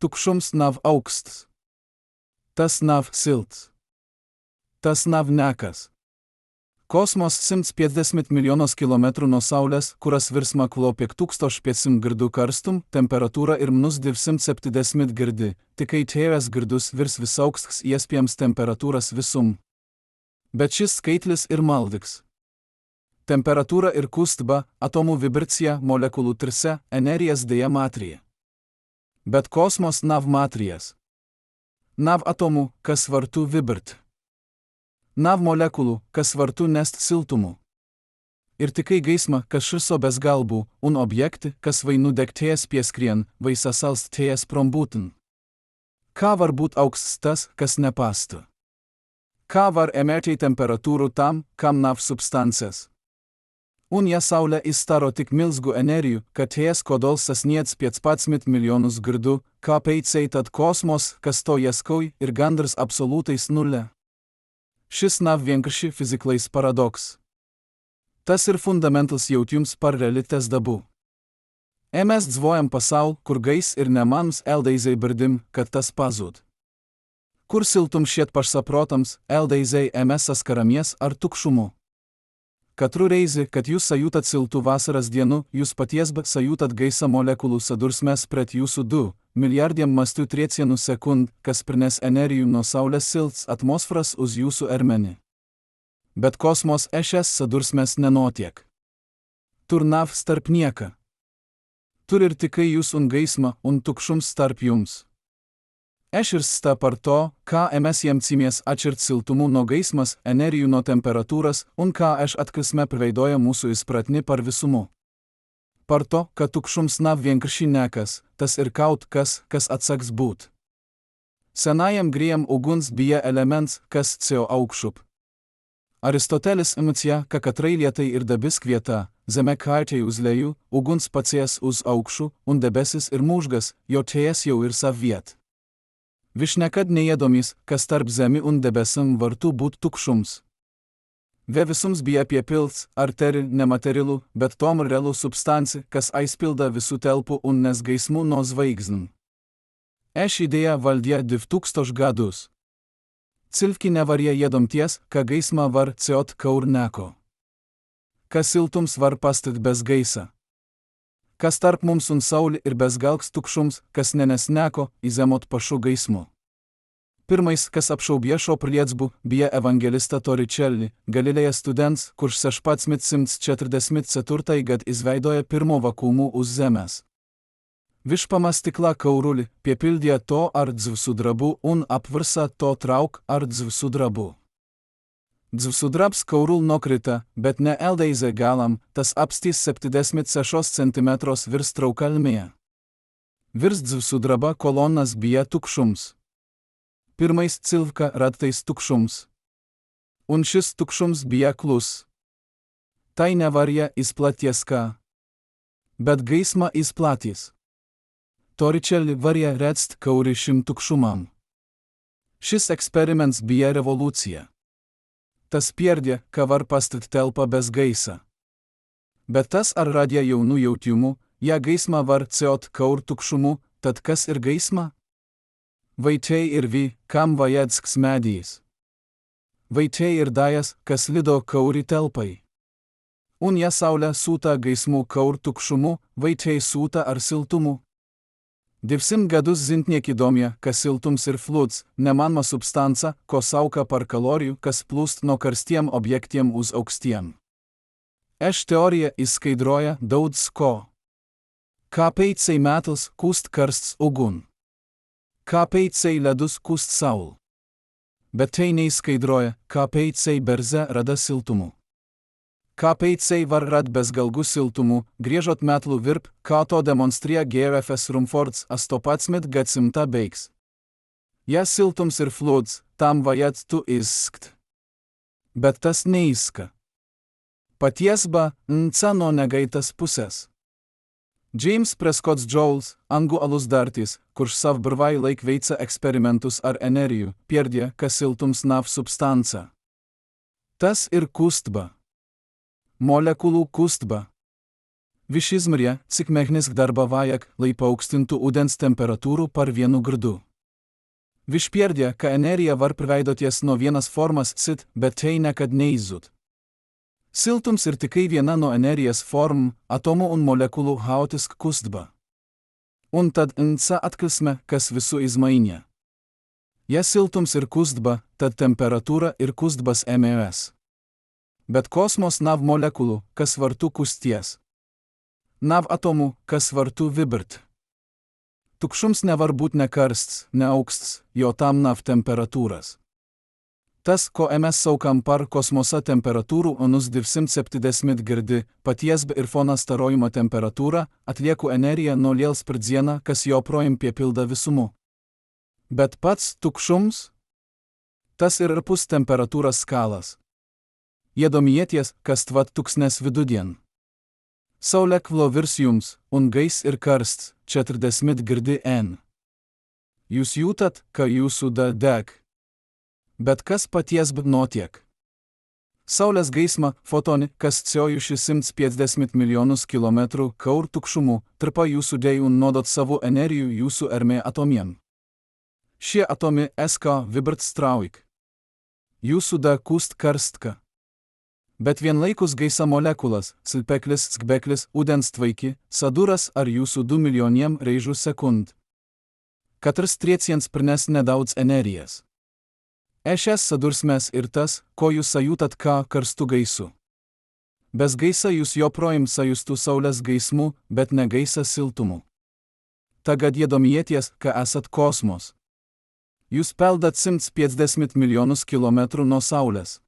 Tukšums nav augsts. Tas nav silts. Tas nav nekas. Kosmos 150 milijonus kilometrų nuo Saulės, kuras virsma klopė 1500 gradų karstum, temperatūra ir -270 gradi, tik ETS gradus virs visauksks iespējams temperatūras visum. Bet šis skaitlis ir maldiks. Temperatūra ir kustba, atomų vibracija, molekulų tirse, energijas dėja matrija. Bet kosmos nav matrijas. Nav atomų, kas vartų vibrt. Nav molekulų, kas vartų nest siltumų. Ir tikai geisma, kas šiso bez galbų, un objekti, kas vai nudegtėjas pieskrien, vai sasalstėjas prombūtin. Ką var būt aukstas, kas nepasta? Ką var emerti temperatūrų tam, kam nav substancijas? Un ja Saulė įstaro tik milzgų energijų, kad jas kodol sasniedz 15 milijonus gradų, kāpēc tad kosmos, kas to ieskauj, ir gandras absolūtais nulle. Šis nav vienkārši fiziklais paradoks. Tas ir fundamentals jautjums par realites dabu. Mes dzvojam pasaul, kur gais ir nemans eldeizai birdim, kad tas pazūd. Kur siltum šiet pašsaprotams, eldeizai mes saskaramies ar tukšumu. Katru reizi, kad jūs sajutat siltų vasaras dienų, jūs patiesba sajutat gaisa molekulų sadursmes pret jūsų 2 milijardiem mastų triecienų sekund, kas prines energijų nuo Saulės silts atmosferas uz jūsų ermenį. Bet kosmos šias sadursmes nenotiek. Tur nav starp nieka. Tur ir tikai jūs un gaisma un tukšums starp jums. Eširsta par to, ką mes jemcimies atširt siltumų nuo gaismas, energijų nuo temperatūras, un ką atkrisme priveidoja mūsų įspratni par visumu. Par to, kad tukšums nav vienkārši nekas, tas ir kaut kas, kas atsaks būt. Senajam grėjam uguns bija elements, kas CO aukšup. Aristotelis emocija, ka katrai lietai ir dabisk vieta, zeme kartei uz leju, uguns pacies uz aukšų, un debesis ir mūžgas, jo ties jau ir sav viet. Viš nekad neiedomys, kas tarp zemi un debesim vartų būt tukšums. Ve visums bija piepilts, arteri nematerilų, bet tom realų substanci, kas aispilda visų telpų un nes gaismų nuo zvaigznų. Idėja valdė 2000 gadus. Cilvki nevarė iedomties, ka gaisma var ciot kaur neko. Ka siltums var pastit bez gaisa. Kas tarp mums un Saulė ir bezgalks tukšums, kas nenes neko, įzemot pašu gaismu. Pirmais, kas apšaubė šio prilietsbų, bija evangelista Toričelli, Galilėja students, kurš 1644 gad izveidoja pirmo vakuumų uz zemes. Viš pamastikla kaurulį, piepildė to ar dzvsudrabu un apvirsa to trauk ar dzvsudrabu. Dzvsudrabs kaurul nokrita, bet ne eldeize galam, tas apstys 76 cm virs traukalmėje. Virs dzvsudraba kolonas bija tukšums. Pirmais cilvka radtais tukšums. Un šis tukšums bija klus. Tai nevarja izplatieska. Bet gaisma izplatys. Toričelli varja redst kauri šim tukšumam. Šis eksperiments bija revoliucija. Tas pierdė, ka var pastit telpa bez gaisa. Bet tas ar radė jaunų jautjumų, ja gaisma var ciot kaur tukšumu, tad kas ir gaisma? Vaitei ir vi, kam vajedsks medijais. Vaitei ir dajas, kas lido kauri telpai. Un ja Saulė sūta gaismų kaur tukšumu, vaitei sūta ar siltumu. 200 gadus zintniek įdomė, kas siltums ir fluds, nemanma substanca, ko sauka par kalorijų, kas plūst nuo karstiem objektiem uz aukstiem. Teorija įskaidroja daudz ko. Kāpēc metals kūst karsts ugun? Kāpēc ledus kūst saul? Bet tai neįskaidroja, kāpēc berze rada siltumu. Kāpēc var rad bezgalgų siltumų, griežot metlų virp, kā to demonstrija GFS Rumfords 18 gadsimta beigs. Ja siltums ir fluds, tam vajad tu izskt. Bet tas neizska. Patiesba, no negaitas pusės. James Prescott Jones, angų alus dartis, kurš sav brvai laik veica eksperimentus ar energijų, pierdė, ka siltums nav substanca. Tas ir kustba. Molekulų kustba. Viši zmrje, cik mehnisk darba vajag, lai paaukštintų ūdens temperatūrų par vienu gradu. Viš pierdė, ka energija var priveidoties nuo vienas formas sit, bet tai nekad neizud. Siltums ir tikai viena nuo energijas form, atomų un molekulų haotisk kustba. Un tad nca atkilsme, kas visu izmaiņa. Ja siltums ir kustba, tad temperatūra ir kustbas mes. Bet kosmos nav molekulų, kas vartų kusties. Nav atomų, kas vartų vibrt. Tukšums nevar būt ne karsts, ne auksts, jo tam nav temperatūras. Tas, ko mes saukam par kosmosa temperatūrų onus 270 girdi, patiesb ir fona starojimo temperatūra, atlieku energiją nuo liels per dieną, kas jo projim piepilda visumu. Bet pats tukšums? Tas ir pus temperatūras skalas. Iedomieties, kas tvat tuksnes vidudien. Saulė klo virs jums, un gais ir karsts, 40 girdi N. Jūs jūtat, ka jūsų deg. Bet kas patiesb notiek? Saulės gaisma, fotoni, kas ciojuši 150 milijonus kilometrų kaur tukšumu, trpa jūsų dėjų nodot savo energijų jūsų ermė atomiem. Šie atomi SK vibrt straujk. Jūsų da kust karstka. Bet vienlaikus gaisa molekulas, silpeklis, skbeklis, ūdens tvaiki, saduras ar jūsų 2 milijoniem reižų sekund. Katrs trieciens prines nedaudz energijas. Šias sadursmes ir tas, ko jūs sajūtat ką karstu gaisu. Bez gaisa jūs jo projim sajustų saulės gaismų, bet ne gaisa siltumu. Tagad iedomieties, ka esat kosmos. Jūs peldat 150 milijonus kilometrų nuo saulės.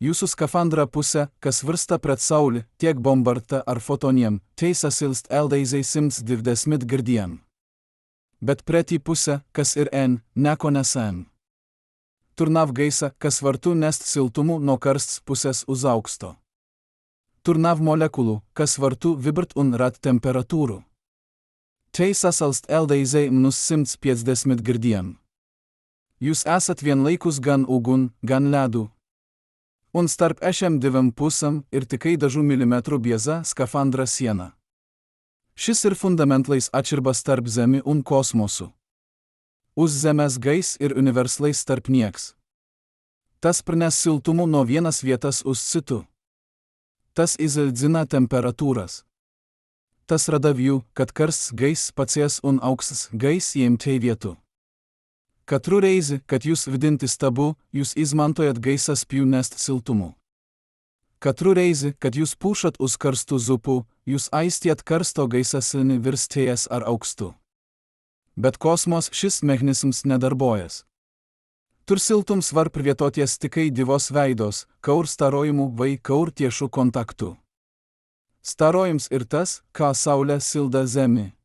Jūsų skafandra pusė, kas virsta pret saulį, tiek bombarta ar fotoniem, teisa silst eldaizai 120 girdiem. Bet pretį pusė, kas ir N, neko nesen. Tur nav gaisa, kas vartų nest siltumų nuo karsts pusės uz auksto. Tur nav molekulų, kas vartų vibrt un rat temperatūrų. Teisa salst eldaizai minus 150 girdiem. Jūs esat vienlaikus gan ugun, gan ledų. Un starp šiam dviem pusam ir tikai dažų milimetrų bieza skafandra siena. Šis ir fundamentlais atširbas tarp Zemi un kosmosu. Uz Zemes gais ir universlais tarp nieks. Tas prines siltumų nuo vienas vietas uz citu. Tas izildzina temperatūras. Tas radavjų, kad karsts gais pacies un auksts gais jiems vietų. Katru reizi, kad jūs vidinti stabu, jūs izmantojat gaisa spjū nest siltumu. Katru reizi, kad jūs pušat uz karstų zupų, jūs aistiet karsto gaisa silni virs tėjas ar aukstu. Bet kosmos šis mechanizms nedarbojas. Tur siltums var privietoties tikai divos veidos, kaur starojimų vai kaur tiešų kontaktų. Starojums ir tas, ką saulė silda Zemi.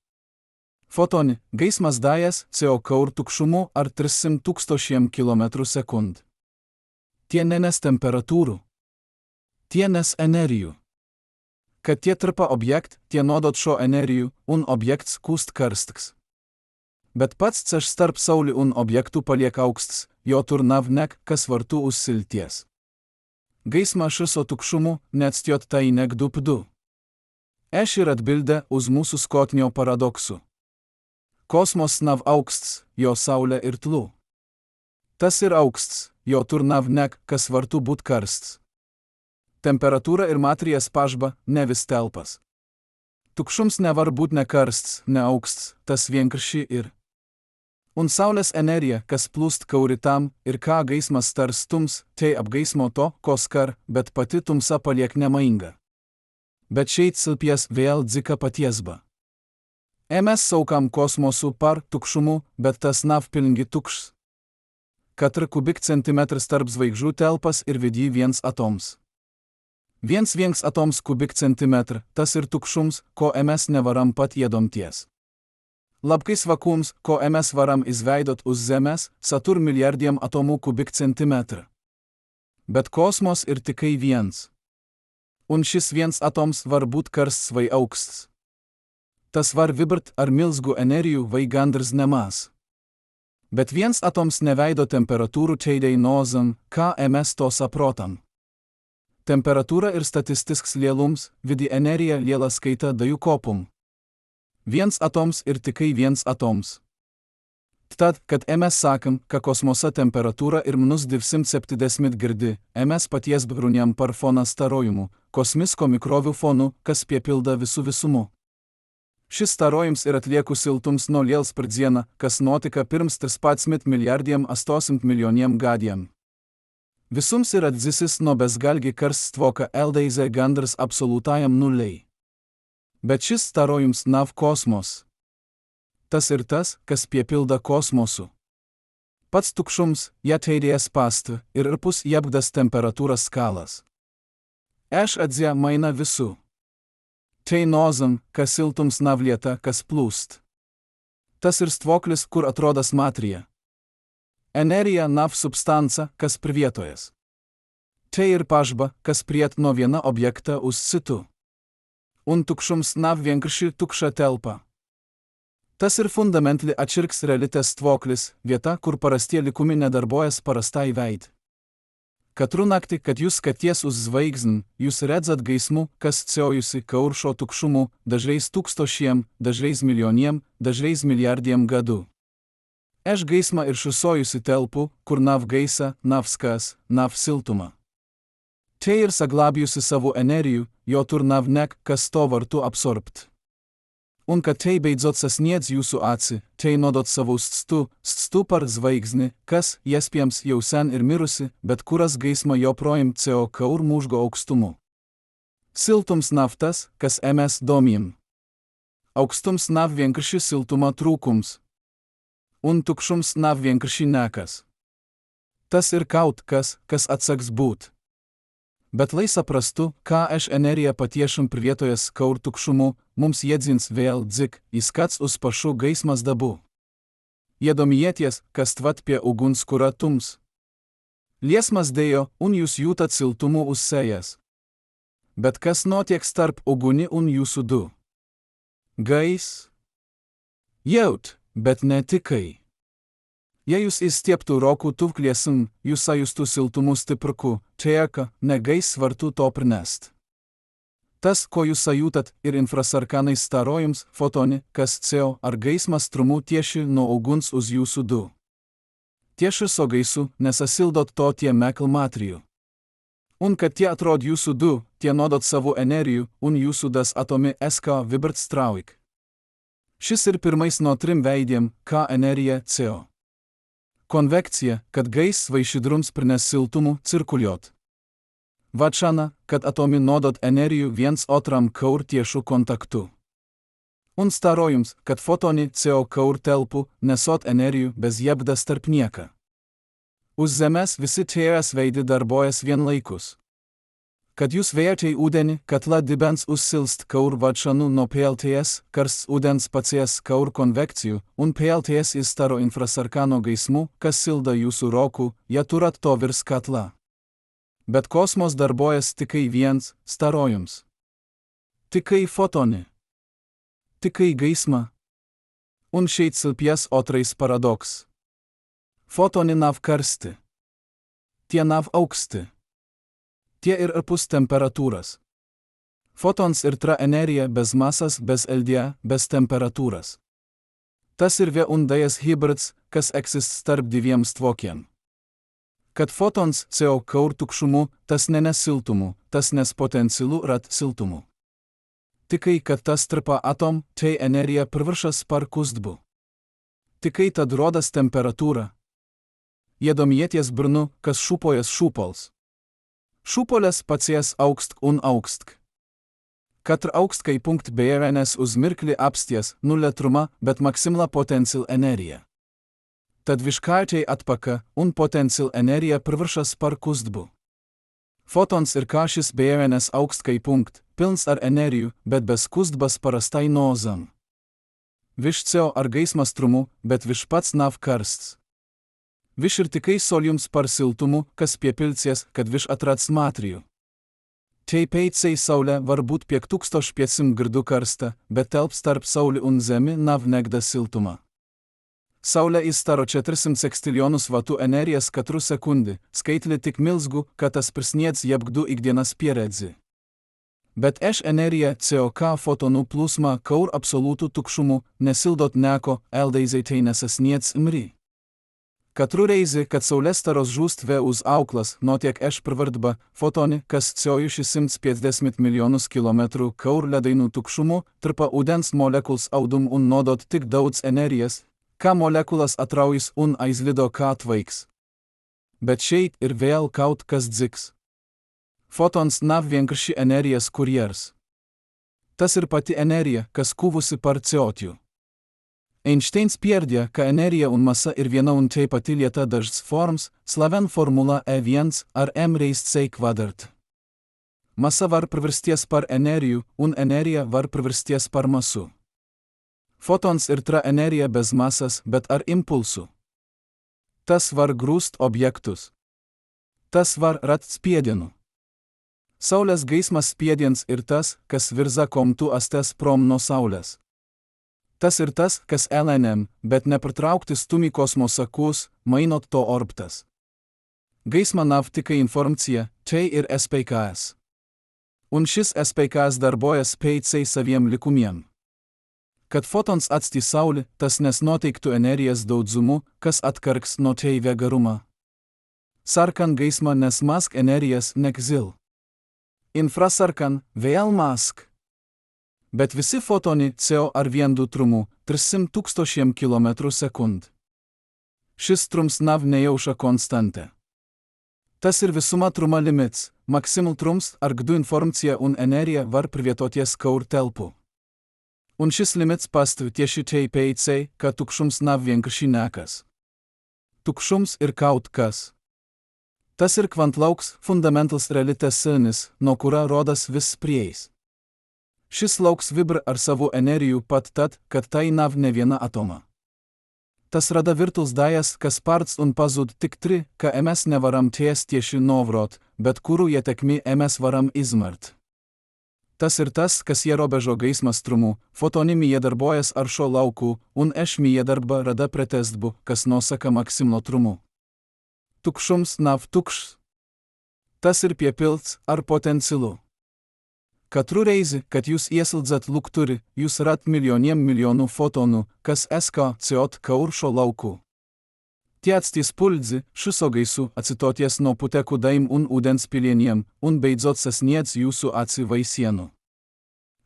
Fotoni, gaismas dajas CO kaur tukšumu ar 300 000 km/sekund. Tie nenes temperatūrų. Tie nes energijų. Kad tie trpa objekt, tie nodot šo energijų, un objekts kust karstks. Bet pats ceš starp saulį un objektų paliek auksts, jo tur nav nek, kas vartų užsilties. Gaisma šiso tukšumu, neatstiot tai nek dupdu. Ir atbildė uz mūsų skotnio paradoksu. Kosmos nav auksts, jo saulė ir tlu. Tas ir auksts, jo tur nav nek, kas vartų būt karsts. Temperatūra ir matrijas pažba, ne vis telpas. Tukšums nevar būt ne karsts, ne auksts, tas vienkarši ir. Un saulės energija, kas plūst kauritam, ir ką gaismas tars tums, tai apgaismo to, ko skar, bet pati tumsa paliek nemainga. Bet šeit silpies vėl dzika patiesba. Mes saukam kosmosu par tukšumu, bet tas nav pilngi tukšs. Katra kubikcentimetras tarp žvaigždžių telpas ir vidį viens atoms. Viens atoms kubikcentimetrą, tas ir tukšums, ko mes nevaram pat iedomties. Labkais vakums, ko mes varam izveidot uz Zemes, satur milijardiem atomų kubikcentimetrą. Bet kosmos ir tikai viens. Un šis viens atoms var būt karsts vai auksts. Tas var vibrt ar milzgu energijų vai gandrs nemas. Bet viens atoms neveido temperatūrų teidei nozam, ką mes to saprotam. Temperatūra ir statistisks lielums, vidi energija liela skaita daju kopum. Viens atoms ir tikai viens atoms. Tad, kad mes sakam, ka kosmosa temperatūra ir -270 girdi, mes paties bruniam par foną starojimu, kosmisko mikrovių fonu, kas piepilda visų visumu. Šis starojums ir atlieku siltums nuo liels per dieną, kas notika pirms 13,8 milijoniem gadiem. Visums ir atzisis nuo besgalgi karstvoka eldeize gandras absoliutajam nuliai. Bet šis starojums nav kosmos. Tas ir tas, kas piepilda kosmosu. Pats tukšums, teidėjas past ir pus jabgdas temperatūras skalas. Atzia maina visų. Tai nozam, kas siltums nav vieta, kas plūst. Tas ir stvoklis, kur atrodas matrija. Energija nav substanca, kas privietojas. Tai ir pažba, kas priet nuo viena objekta uz citu. Un tukšums nav vienkārši tukša telpa. Tas ir fundamentali atširks realitas stvoklis, vieta, kur parastie likumi nedarbojas parastai veid. Katru naktį, kad jūs skaties uz zvaigzn, jūs redzat gaismų, kas ciojusi kauršo tukšumu, dažreiz tūkstošiem, dažreiz milijoniem, dažreiz milijardiem gadų. Aš gaismą ir šusojusi telpu, kur nav gaisa, nav skas, nav siltuma. Tai ir saglabijusi savo energijų, jo tur nav nek, kas to vartu absorbt. Un kad tai beidzot sasniedz jūsų aci, tai nodot savo ststu par zvaigzni, kas, jespiems jau sen ir mirusi, bet kuras gaisma jo projim CO kaur mūžgo aukstumu. Siltums nav tas, kas mes domim. Aukstums nav vienkārši siltuma trūkums. Un tukšums nav vienkārši nekas. Tas ir kaut kas, kas atsaks būt. Bet lai saprastu, ką aš energija patiešam privietojas kaur tukšumu, mums jedzins vėl dzik, įskats uz pašu gaismas dabu. Iedomieties, kas tvat pie uguns kura tums. Liesmas dėjo, un jūs jūtat siltumu uz sejas. Bet kas notiek starp uguni un jūsų du? Gais? Jaut, bet ne tikai. Jei jūs įstieptų roku tuvkliesim, jūs sajustų siltumu stipruku, tieka, negais svartu to prinest. Tas, ko jūs sajutat, ir infrasarkanai starojums, fotoni, kas CO ar gaismas strumu tieši nuo uguns uz jūsų du. Tieši so gaisu, nesasildot to tie mekl matrijų. Un kad tie atrod jūsų du, tie nodot savo energijų, un jūsų das atomi SK vibrt straujk. Šis ir pirmais nuo trim veidiem, ką energija CO. Konvekcija, kad gais vaišidrums prines siltumu cirkuliot. Vačana, kad atomi nodot energijų viens otram kaur tiešu kontaktu. Un starojums, kad fotoni CO kaur telpu, nesot energijų bez jebdas tarp nieka. Uz zemes visi tėjas veidi darbojas vienlaikus. Kad jūs vėjate į ūdenį, katla dibens užsilst kaur vačanu nuo PLTS, karsts ūdens pacies kaur konvekcijų, un PLTS įstaro infrasarkano gaismų, kas silda jūsų roku, ja turat to virs katla. Bet kosmos darbojas tikai viens, starojums. Tikai fotoni. Tikai gaisma. Un šeit silpies otrais paradoks. Fotoni nav karsti. Tie nav auksti. Tie ir apus temperatūras. Fotons ir tra energija bez masas, bez LDA, bez temperatūras. Tas ir undajas hybrids, kas eksist starp diviem stvokiem. Kad fotons CO kaur tukšumu, tas ne siltumu, tas nes potencialu rat siltumu. Tikai, kad tas tarpa atom, tai energija prviršas par kustbu. Tikai tad rodas temperatūra. Iedomieties brnu, kas šūpojas šūpols. Šūpolės pacies aukstk un aukstk. Katra aukstkai punkt BRNS uz mirkli apsties, nuletruma, bet maksimla potencial energija. Tad viškarčiai atpaka, un potencial energija prviršas par kustbu. Fotons ir kašis BRNS aukstkai punkt, pilns ar energijų, bet bez kustbas parastai nozam. Viš CO ar gaismas trumu, bet viš pats nav karsts. Viš ir tikai soliums par siltumu, kas piepilcies, kad viš atrats matrijų. Tai peicei saulė var būt 5500 gradu karsta, bet telps tarp saulį un zemi nav negda siltuma. Saulė įstaro 400 sekstilijonus vatų energijas katru sekundi, skaitli tik milzgu, kad tas prisniedz jebgdu ikdienas pieredzi. Bet energija CO2 fotonų plūsma kaur absoliutų tukšumu, nesildot neko, eldaizai tai nesasniedz imri. Katru reizi, kad saulės staros žūst uz auklas, notiek prvardba, fotoni, kas CO 150 milijonus kilometrų kaur ledainų tukšumu, trpa udens molekuls audum un nodot tik daudz energijas, ką molekulas atraujis un aizlido ką tvaiks. Bet šeit ir vėl kaut kas dziks. Fotons nav vienkārši energijas kurjers. Tas ir pati energija, kas kuvusi par CO2. Einsteins pierdė, ka energija un masa ir viena un tai pati lieta dažs forms, slaven formula E1 ar m raised c kvadrat. Masa var priversties par energiju, un energija var priversties par masu. Fotons ir tra energija bez masas, bet ar impulsų. Tas var grūst objektus. Tas var rat spiedienų. Saulės geismas spiediens ir tas, kas virza komtu astes prom nuo saulės. Tas ir tas, kas LNM, bet nepritraukti stumi kosmosa kus, mainot to orbitas. Geisma nav tikai informacija, tai ir SPKS. Un šis SPKS darbojas peicai saviem likumiem. Kad fotons atsti saulį, tas nesnoteiktų energijas daudzumu, kas atkarks nuo tai vegarumą. Sarkan geisma nesmask energijas nekzil. Infrasarkan vėl mask. Bet visi fotoni CO ar viendu trumu 300 000 km/s. Šis trums nav nejauša konstante. Tas ir visuma truma limits, maksimal trums ar gdu informacija un energija var privietoties kaur telpu. Un šis limits pastav tieši tai peicai, kad tukšums nav vienkārši nekas. Tukšums ir kaut kas. Tas ir kvantlauks fundamentals realitas silnis, nuo kura rodas vis prieis. Šis lauks vibra ar savo energijų pat tad, kad tai nav ne viena atoma. Tas rada virtuls dajas, kas parts un pazud tik tri, ka mes nevaram ties tieši novrot, bet kurų jie tekmi mes varam izmart. Tas ir tas, kas jie robežo geismas trumu, fotonimi jie darbojas ar šio laukų, un ešmi jie darba rada pretestbu, kas nosaka maksimlo trumu. Tukšums nav tukšs. Tas ir piepilts ar potencialu. Katru reizi, kad jūs iesildzat lukturi, jūs rat milijonų fotonų, kas CO2 kaur šio laukų. Tie atstys puldzi, šiso gaisu atsitoties nuo putekų daim un udens pilieniem, un beidzot sasniedz jūsų atsi vaisienų.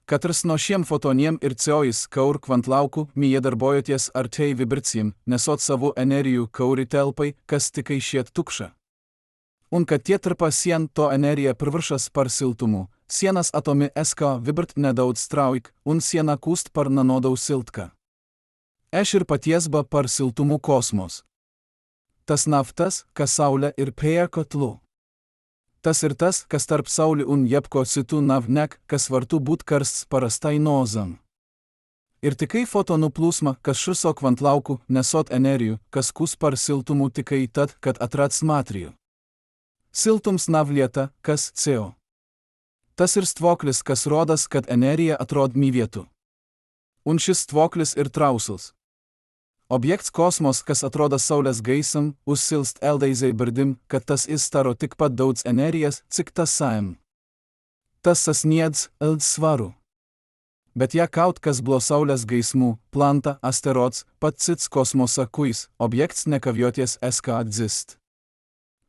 Katras nuo šiem fotoniem ir CO kaur kvantlaukų, jie darbojoties ar tai vibricim, nesot savo energijų kauri telpai, kas tikai šiet tukša. Un kad tie tarpa sien to energija priviršas par siltumu, sienas atomi vibrt nedaudz straujk, un siena kūst par nanodau siltka. Ir patiesba par siltumu kosmos. Tas naftas, kas saulė ir pėja kotlu. Tas ir tas, kas tarp saulį un jebko sitų nav nek, kas vartų būt karsts parastai nozam. Ir tikai fotonų plūsma, kas šiso kvantlaukų, nesot energijų, kas kus par siltumu tikai tad, kad atrats matrijų. Siltums nav lieta, kas CO. Tas ir stvoklis, kas rodas, kad energija atrod vietų. Un šis stvoklis ir trausls. Objekts kosmos, kas atrodo saulės geisam, užsilst eldaizai birdim, kad tas įstaro tik pat daudz energijas, cik tas saim. Tas sasniedz svaru. Bet ja kaut kas blo saulės geismų, planta, asteroids, pat cits kosmosa kuis, objekts nekavjoties atdzist.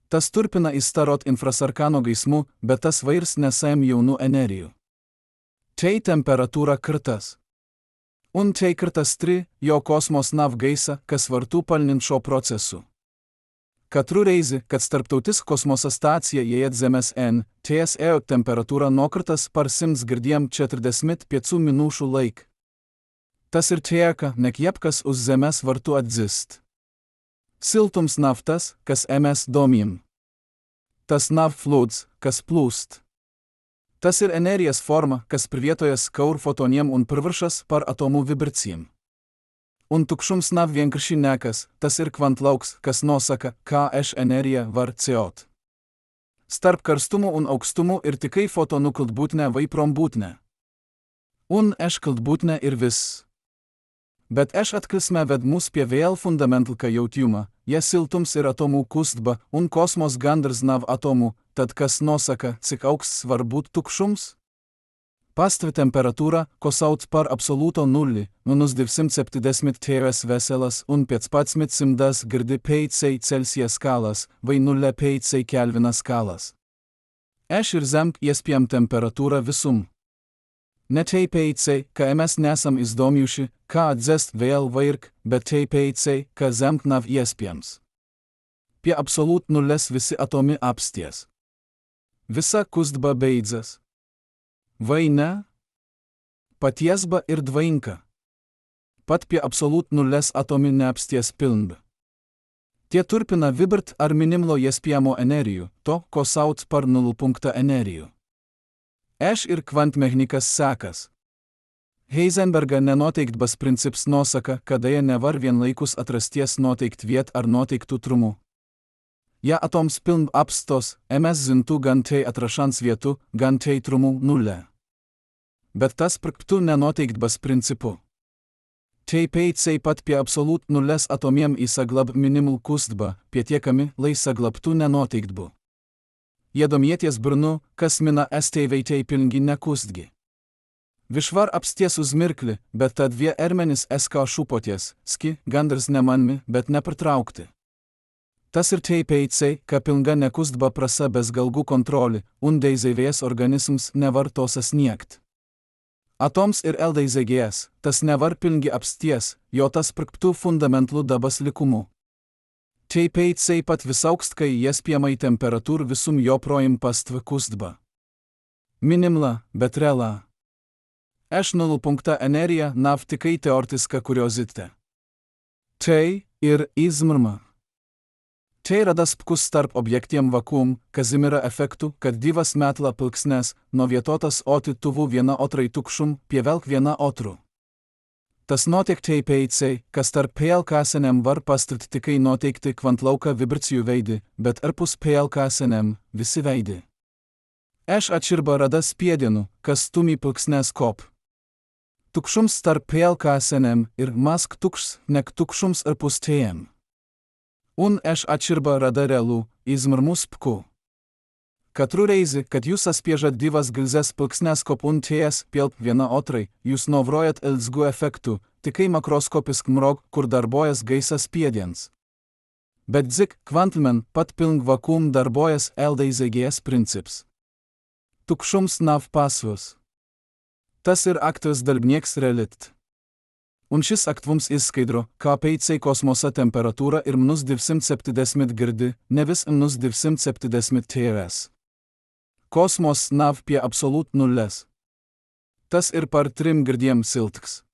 Tas turpina įstarot infrasarkano geismų, bet tas vairs nesaim jaunų energijų. Tai temperatūra krtas. Un tai krtas tri, jo kosmos nav geisa, kas vartų palnint šio procesu. Katru reizi, kad starptautis kosmosa stacija jėjet Zemes N, TSE temperatūra nokritas par 145 minučių laik. Tas ir tieka, nek jebkas už Zemes vartų atzist. Siltums naftas, kas mes domim. Tas nav fluids, kas plūst. Tas ir energijas forma, kas privietojas kaur fotoniem un priviršas par atomų vibracijam. Un tukšums nav vienkārši nekas, tas ir kvantlauks, kas nosaka, ką energija var CO. Starp karstumu un aukstumu ir tikai fotonų kildbūtne vai prombūtne. Un kildbūtne ir vis. Bet atkrisme ved mus pie vēl fundamentalka jautījuma, ja siltums ir atomu kustba un kosmos gandrs nav atomu, tad kas nosaka, cik augsts var būt tukšums? Pastva temperatūra, ko sauc par absolūto nulli, -270 tēras veselas un 1500 gradi pēc Celsija skalas vai 0 pēc Kelvina skalas. Ir zem iespējama temperatūra visum. Ne tāpēc, ka mēs nesam izdomājuši, kā atdzest vēl vairāk, bet tāpēc, ka zem nav iespējams. Pie absolūt nulles visi atomi apsties. Visa kustba beidzas. Vai ne? Patiesba ir dvainka. Pat pie absolūt nulles atomi neapsties pilnba. Tie turpina vibrt ar minimlo iespējamo energiju, to, ko sauc par nulpunkta energiju. Ir kvantmehanikas sekas. Heisenberga nenoteiktības princips nosaka, ka dēja nevar vienlaikus atrasties noteikt viet ar noteiktu trumu. Ja atoms piln apstos, mēs zintu gan tai atrašanas vietu, gan tai trumu nulē. Bet tas praktu nenoteiktības principu. Tāpēc pat pie absolūt nulles atomiem įsaglab minimal kustba, pietiekami, lai saglabtų nenoteiktbu. Iedomieties burnu, kas mina STVT pilngi nekustgi. Višvar apsties uz mirkli, bet tad vie ermenis SK šūpoties, ski, gandrs nemanmi, bet nepertraukti. Tas ir tāpēc, ka pilnga nekustba prasa bezgalgų kontroli, un deizēvės organisms nevar to sasniegt. Atoms ir LDZGS, tas nevar pilngi apsties, jo tas praktu fundamentalų dabas likumu. Tāpēc pat visaugstai iespējamai temperatūra visum joprojām pastva kustba. Minimla, bet reālā. Nulpunkta energija nav tikai teoretiska kuriozite. Tai ir izmrma. Tai rada spkus starp objektiem vakuum, Kazimiera efektu, kad divas metla pilksnes, nuo vietotas oti tuvu viena otrai tukšum, pievelk viena otru. Tas notiek tāpēc, ka starp PLK-senėm var pastirt tikai noteikti kvantlauka vibracijų veidi, bet arpus PLK-senėm visi veidi. Atširba rada spiedienu, kas stumi pilksnes kop. Tukšums starp PLK-senėm ir mask tukšs, nek tukšums arpus tējiem. Un atširba rada realų, izmrmų spku. Katru reizi, kad jūs aspiežat divas gilzes pilksnes kop un tējas pielp viena otrai, jūs novrojat ilzgų efektų, tikai makroskopisk mrog, kur darbojas gaisas spiediens. Bet dzik, kvantlmen, pat pilng vakuum darbojas LDZGS princips. Tukšums nav pasvus. Tas ir aktas darbnieks relikt. Un šis aktvums izskaidro, kāpēc kosmosa temperatūra ir -270 gradi, nevis -270 tēras. Kosmos nav pie absolūt nulles. Tas ir par 3 gradiem silts.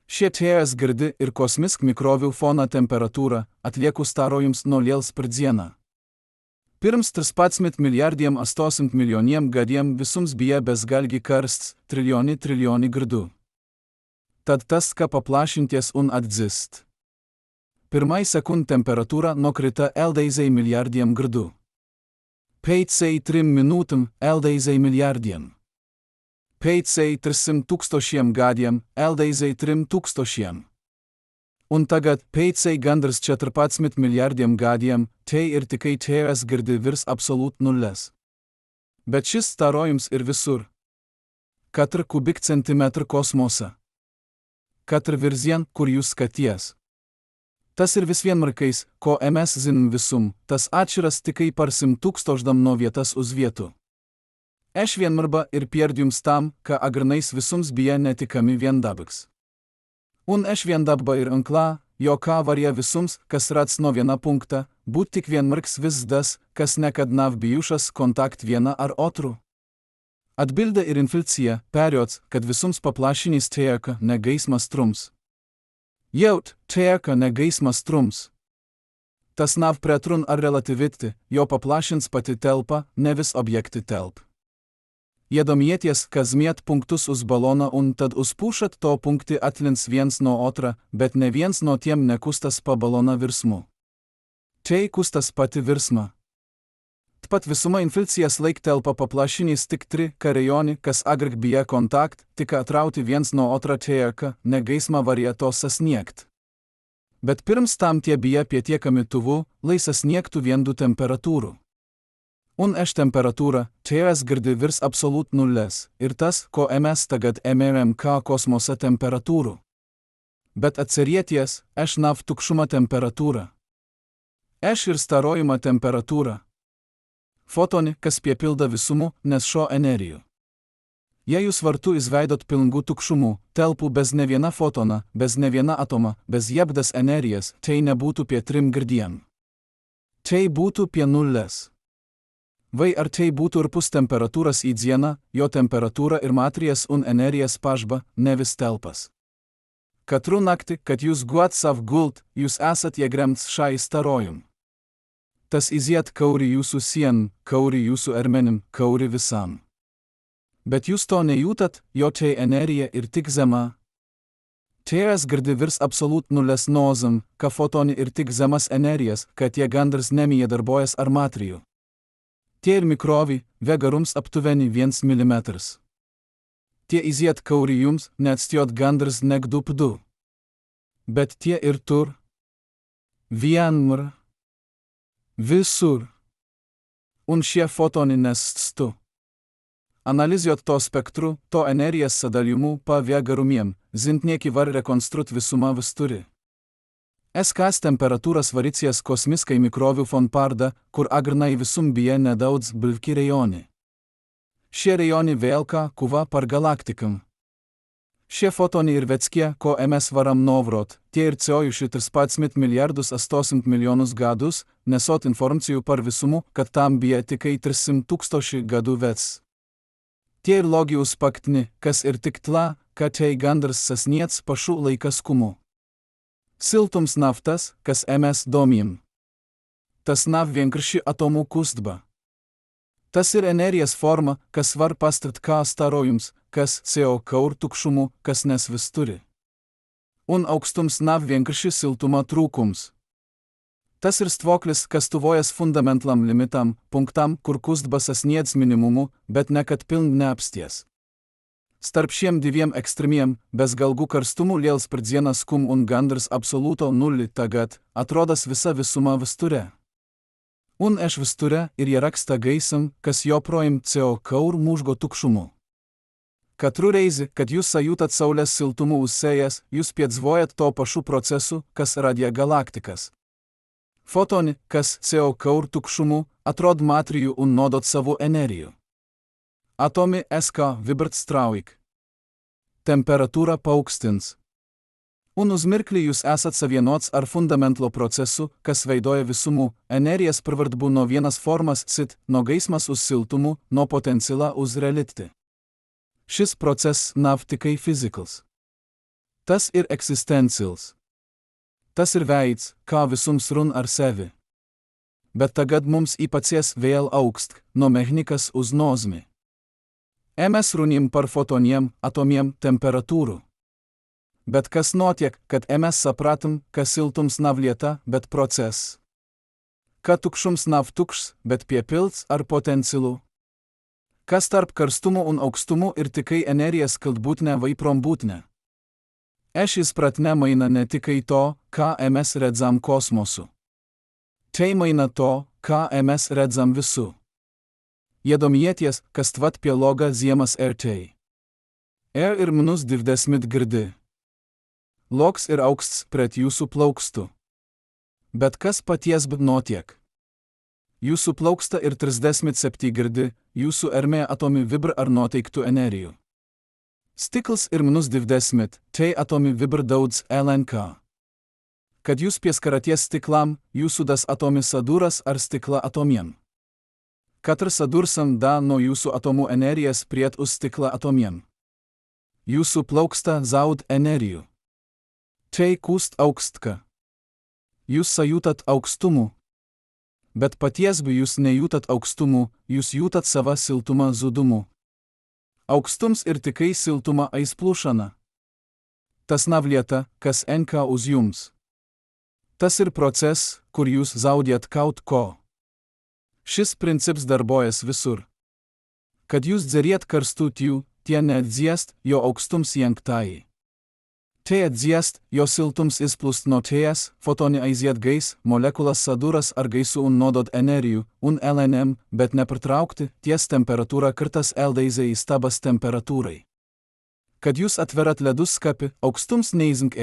Šie tēras gradi ir kosmisk mikrovių fona temperatūra, atlieku starojums nuo liels per dieną. Pirms 13 milijardiem 800 milijoniem gadiem visums bija bezgalgi karsts, trilijonį gradų. Tad tas, ką paplašinties un atdzist. Pirmai sekund temperatūra nokrita LDZ milijardiem gradų. Pēc 3 minūtėm LDZ milijardiem. Pēc 300 tūkstošiem gadiem LDZ 3000. Un tagad pēc gandrs 14 milijardiem gadiem, tai ir tikai tēras gradi virs absolūt nulles. Bet šis starojums ir visur. Katra kubikcentimetra kosmosa. Katra virzien, kur jūs skaties. Tas ir visvienmarkais, ko mes zinam visum, tas atširas tikai par 100 tūkstošdam nuo vietas uz vietų. Vienmarba ir pierdjums tam, ka agranais visums bija netikami viendabiks. Un viendabba ir ankla, jo kā varja visums, kas rats nuo viena punkta, būt tik vienmarks visdas, kas nekad nav bijušas kontakt viena ar otru. Atbilde ir infilcija, periods, kad visums paplašinys tēka ne gaismas trums. Jaut, tēka ne gaismas trums. Tas nav pretrun ar relativiti, jo paplašins pati telpa, nevis objekti telp. Iedomieties, ka zmiet punktus uz baloną un tad uzpūšat to punkti atlins viens nuo otra, bet ne viens nuo tiem nekustas pa baloną virsmu. Tai kustas pati virsma. pat visuma infilcijas laik telpa paplašinys tik 3 karejoni, kas agrg bija kontakt, tik atrauti viens nuo otra čejaka, negaisma varieto sasniegt. Bet pirms tam tie bija pietiekami tuvu, lai sasniegtų viendu temperatūrų. Un temperatūra, čejas girdi virs absolut nulles, ir tas, ko mes tagad emėrėm ką kosmosa temperatūrų. Bet atcerieties, nav tukšuma temperatūra. Ir starojima temperatūra. Fotoni, kas piepilda visumu, nes šio energijų. Jei jūs vartu izveidot pilngų tukšumų, telpų bez ne viena fotona, bez ne viena atoma, bez jebdas energijas, tai nebūtų pie 3 girdiem. Tai būtų pie nulles. Vai ar tai būtų ir pus temperatūras į dieną, jo temperatūra ir matrijas un energijas pažba, ne vis telpas. Katru naktį, kad jūs guot sav gult, jūs esat jėgremts šai starojum. Tas įziet kauri jūsų sien, kauri jūsų ermenim, kauri visam. Bet jūs to nejūtat, jo čia energija ir tik zema. Čejas girdi virs absolut nulles nozam, ka fotoni ir tik zemas energijas, kad jie gandras nemyje darbojas ar matrijų. Tie ir mikrovi, vegarums aptuveni 1 mm. Tie įziet kauri jums, neatstiot gandras negdupdu. Bet tie ir tur. Vienmur. Visur. Un šie fotoni nesstu. Analiziot to spektru, to energijas sadaliumų pa vegarumiem, zintnieki var rekonstrut visuma visturi. Kas temperatūras varicijas kosmiskai mikrovių fon parda, kur agrnai visum bija nedaudz blvki rejoni. Šie rejoni vėlka kuva par galaktikam. Šie fotoni ir veckie, ko mes varam novrot, tie ir ceojuši 13 milijardus 800 milijonus gadus, nesot informacijų par visumu, kad tam bija tikai 300 000 gadų vets. Tie ir logijus paktni, kas ir tik tla, kad tai gandras sasniec pašu laikaskumu. Siltums naftas, kas mes domim. Tas nav vienkārši atomų kustba. Tas ir energijas forma, kas var pastart ką starojums, kas CO kaur tukšumu, kas nes vis turi. Un aukstums nav vienkārši siltuma trūkums. Tas ir stvoklis, kas tuvojas fundamentlam limitam, punktam, kur kustba sasniedz minimumu, bet nekad piln neapsties. Starp šiem dviem ekstremiem, bez galgų karstumų liels per dieną skum un gandras absoluto nulli tagad, atrodas visa visuma visture. Un visture ir jie raksta gaisam, kas jo projim CO kaur mūžgo tukšumu. Katru reizi, kad jūs sajutat saulės siltumu užsėjas, jūs piedzvojat to pašu procesu, kas radija galaktikas. Fotoni, kas CO kaur tukšumu, atrod matrijų un nodot savo energijų. Atomi vibrt straujik. Temperatūra paukstins. Un uzmirkli jūs esat savienots ar fundamentlo procesu, kas veidoja visumų, energijas pravardbu nuo vienas formas sit, nuo gaismas uz siltumu, nuo potenciala uz realitį. Šis process nav tikai fizikals. Tas ir existencials. Tas ir veids, ką visums run ar sevi. Bet tagad mums įpacies vėl augst, nuo mechnikas uz nozmi. Mes runim par fotoniem, atomiem, temperatūrų. Bet kas notiek, kad mes sapratum, ka siltums nav lieta, bet proces. Kad tukšums nav tukšs, bet piepilds ar potencialu. Kas tarp karstumu un aukstumu ir tikai energijas kildbūtne vai prombūtne. Šis pratne maina ne tikai to, ką mes redzam kosmosu. Tai maina to, ką mes redzam visu. Iedomieties, kas tvat pie loga ziemas tai. Ir minus 20 girdi. Loks ir auksts pret jūsų plaukstu. Bet kas paties notiek? Jūsų plauksta ir 37 girdi, jūsų ermė atomi vibr ar noteiktų energijų. Stikls ir minus 20, tai atomi vibr daudz LNK. Kad jūs pieskaraties stiklam, jūsų das atomi sadūras ar stikla atomiem. Katrs sadursam da nuo jūsų atomų energijas priet uz stikla atomiem. Jūsų plauksta zaud energijų. Tai kust augstka. Jūs sajutat aukstumu. Bet patiesbi jūs nejūtat aukstumu, jūs jūtat sava siltumą zudumu. Aukstums ir tikai siltumą aizplūšana. Tas nav lieta, kas enka uz jums. Tas ir proces, kur jūs zaudėt kaut ko. Šis princips darbojas visur. Kad jūs dzeriet karstu tijų, tie neatdziest, jo aukstums janktai. Te atdziest, jo siltums izplust no tejas, fotoni aiziet gais, molekulas saduras ar gaisu un nodot energiju, un LNM, bet nepritraukti, ties temperatūra kartas eldeizė įstabas temperatūrai. Kad jūs atverat leduskapį, aukstums neizink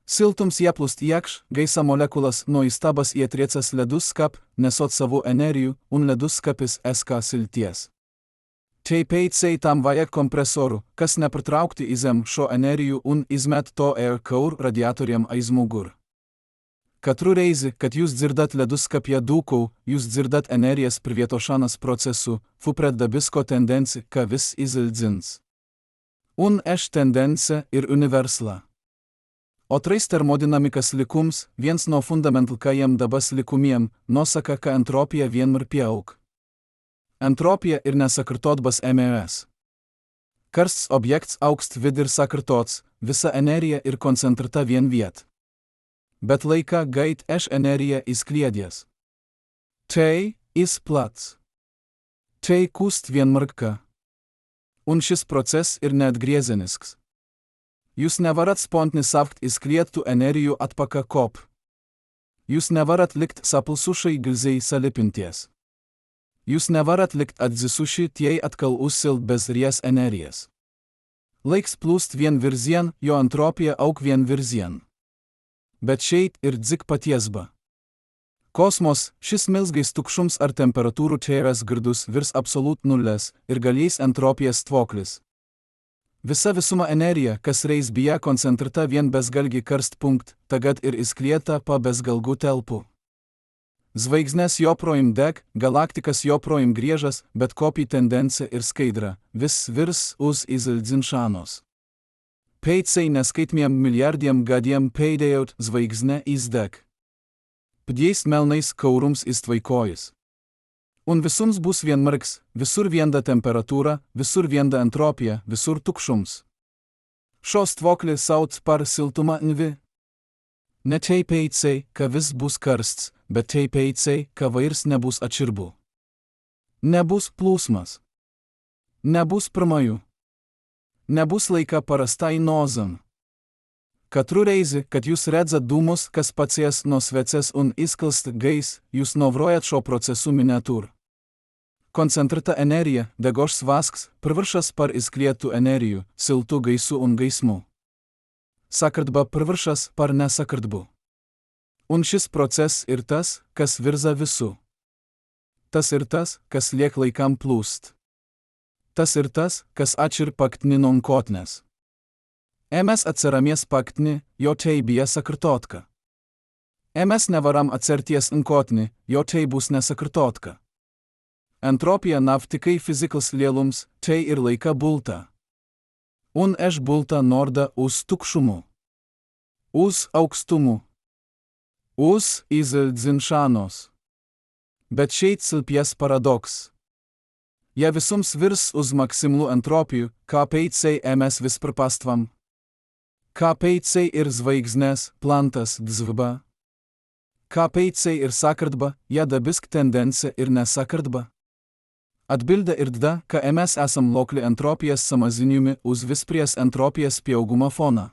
Siltums jeplust jakš, gaisa molekulas no įstabas ietriecas leduskap, nesot savų energijų, un leduskapis eska silties. Tei peitsei tam vajag kompresoru, kas nepritraukti izem šio energijų un izmet to kaur radiatoriam aizmugur. Katru reizi, kad jūs dzirdat leduskapje dūkau, jūs dzirdat energijas privietošanas procesu, fupred dabisko tendenci, ka vis izildzins. Un tendencija ir universla. Otrais termodinamikas likums, viens no fundamentalkajiem dabas likumiem, nosaka, ka entropija vienmar pieaug. Entropija ir nesakartotbas MES. Karsts objekts augst vid ir sakartots, visa energija ir koncentrata vien viet. Bet laika gait energija įskliedės. Tai plats. Tai kūst vienmarka. Un šis proces ir neatgriezenisks. Jūs nevarat spontni savkt įskliedtų energijų atpaka kop. Jūs nevarat likt sapulsušai gilzei salipinties. Jūs nevarat likt atzisuši tiei atkal užsilt bez ries energijas. Laiks plūst vien virzien, jo entropija auk vien virzien. Bet šeit ir dzik patiesba. Kosmos, šis milzgais tukšums ar temperatūrų tėras girdus virs absolut nulles ir galiais entropijas tvoklis. Visa visuma energija, kas reis bija koncentrata vien bezgalgi karst punkt, tagad ir įsklieta pa bezgalgų telpų. Zvaigznes joprojim deg, galaktikas joprojim griežas, bet kopį tendencija ir skaidra, vis virs uz izildzinšanos. Peitsei neskaitmiem milijardiem gadiem peidėjot zvaigzne įsdeg. Pdėjs melnais kaurums įstvaikojus. Un visums bus vienmarks, visur vienda temperatūra, visur vienda entropija, visur tukšums. Šos tvokli sauc par siltumą nvi. Ne tei peitsei, ka vis bus karsts, bet tei peitsei, ka vairs nebus atširbų. Nebus plūsmas. Nebus pirmajų. Nebus laika parastai nozam. Katru reizi, kad jūs redzat dūmus, kas pacies no sveces un įskalst gais, jūs novrojat šio procesų miniatūr. Koncentrata energija, degošs vasks, priviršas par įsklietų energijų, siltų gaisų un gaismų. Sakartba priviršas par nesakartbu. Un šis proces ir tas, kas virza visų. Tas ir tas, kas liek laikam plūst. Tas ir tas, kas atšir paktni non kotnes. Mes atsiramies paktni, jo tei bija sakartotka. Mes nevaram atserties nkotni, jo tei bus nesakartotka. Entropija navtikai fizikals lielums, tei ir laika bulta. Un bulta norda uz tukšumu. Uz aukstumu. Uz izildzinšanos. Bet šeit silpies paradoks. Ja visums virs uz maksimlu entropijų, kā peitsei mes vis pripastvam. Kā peitsei ir zvaigznes, plantas dzvba. Kā peitsei ir sakartba, ja dabisk tendencija ir nesakartba. Atbilda ir tada, ka mes esam lokli entropijas samaziniumi uz vispries entropijas pieaugumą foną.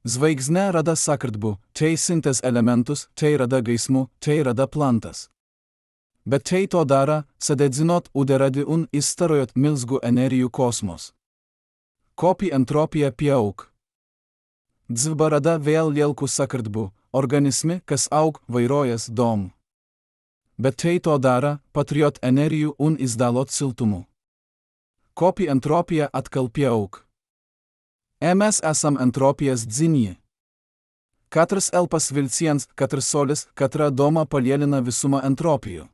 Zvaigzne rada sakartbu, tei sintez elementus, tei rada gaismu, tei rada plantas. Bet tei to dara, sadedzinot uderadi un įstarojot milzgų energijų kosmos. Kopį entropija pieaug. Dzvba rada vėl lielku sakartbu, organismi, kas aug, vairojas dom. Bet tei to dara, patriot energijų un izdalot siltumu. Kopį entropija atkal pieaug. Mes esam entropijas dzinji. Katras elpas vilciens, katras solis, katra doma palielina visumą entropijų.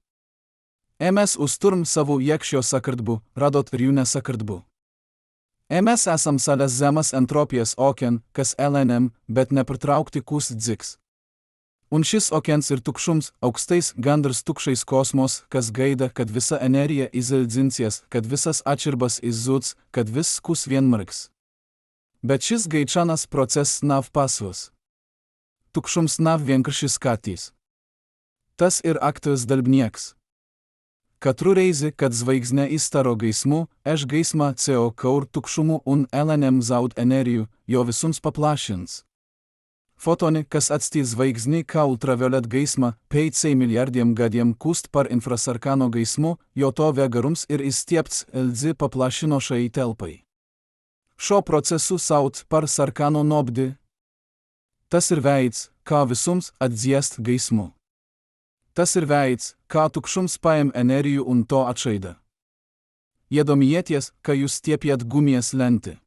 Mes usturm savų jekšio sakartbu, radot ir jų nesakartbu. Mes esam salės zemas entropijas oken, kas LNM, bet nepritraukti kus dziks. Un šis okens ir tukšums, aukstais gandrs tukšais kosmos, kas gaida, kad visa energija izildzinsies, kad visas atširbas izzuds, kad vis kus vienmarks. Bet šis gaičanas proces nav pasvas. Tukšums nav vienkārši skatys. Tas ir aktas dalbnieks. Katru reizi, kad zvaigznė įstaro gaismu, eš gaisma CO kaur tukšumu un LNM zaud energiju, jo visums paplašins. Fotoni, kas atstys zvaigznį ką ultraviolet gaisma, 5 milijardiem gadiem kust par infrasarkano gaismu, jo to vegarums ir įstiepts LZ paplašino šai telpai. Šio procesu saut par sarkano nobdi. Tas ir veids, ką visums atdziest gaismu. Tas ir veids, ką tukšums paim energijų un to atšaida. Iedomieties, ka jūs stiepiet gumies lenti.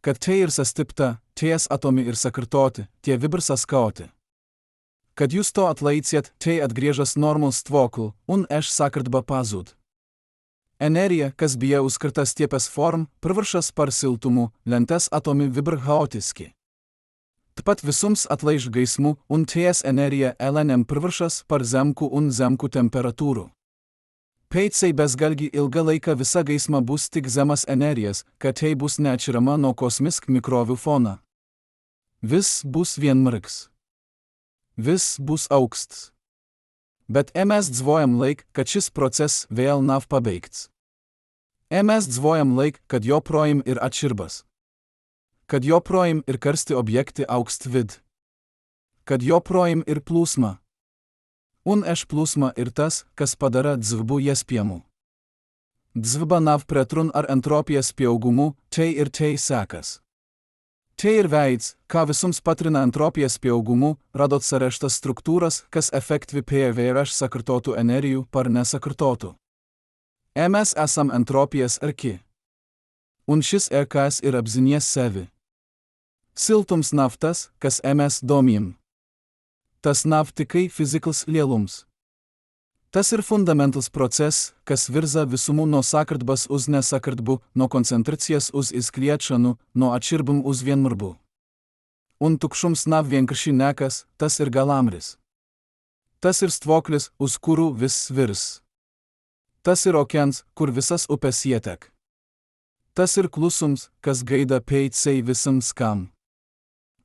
Kad tai ir sastipta, ties atomi ir sakartoti, tie vibrsas kaoti. Kad jūs to atlaiciet, tai atgriežas normals tvokl, un eš sakartba pazud. Energija, kas bija uskrta stiepes form, pravaršas par siltumu, lentes atomi vibr haotiski. Tpat visums atlaiž gaismu, un ties energija LNM pravaršas par zemku un zemku temperatūrų. Peitsai bezgalgi ilgą laiką visa gaisma bus tik zemas energijas, kad tai bus neatširama nuo kosmisk mikrovių fona. Vis bus vienmarks. Vis bus auksts. Bet mes dzvojam laik, kad šis proces vėl nav pabeigts. Mes dzvojam laik, kad jo projim ir atširbas. Kad jo projim ir karsti objekti aukst vid. Kad jo projim ir plūsma. Un eš plūsma ir tas, kas padara dzvbu jespiemu. Dzvba nav pretrun ar entropijas pieaugumu, tai ir tai sekas. Tai ir veids, ką visums patrina entropijas pieaugumu, radot sareštas struktūras, kas efektvi PVRŠ sakartotų energijų par nesakartotų. Mes esam entropijas arki. Un šis EKS ir apzinies sevi. Siltums naftas, kas mes domim. Tas nav tikai fizikals lielums. Tas ir fundamentals proces, kas virza visumu nuo sakartbas uz nesakartbu, nuo koncentracijas uz izkliečanu, nuo atširbum uz vienmarbu. Un tukšums nav vienkarši nekas, tas ir galamris. Tas ir stvoklis, uz kurų vis virs. Tas ir okeans, kur visas upes jietek. Tas ir klusums, kas gaida peitsai visams kam.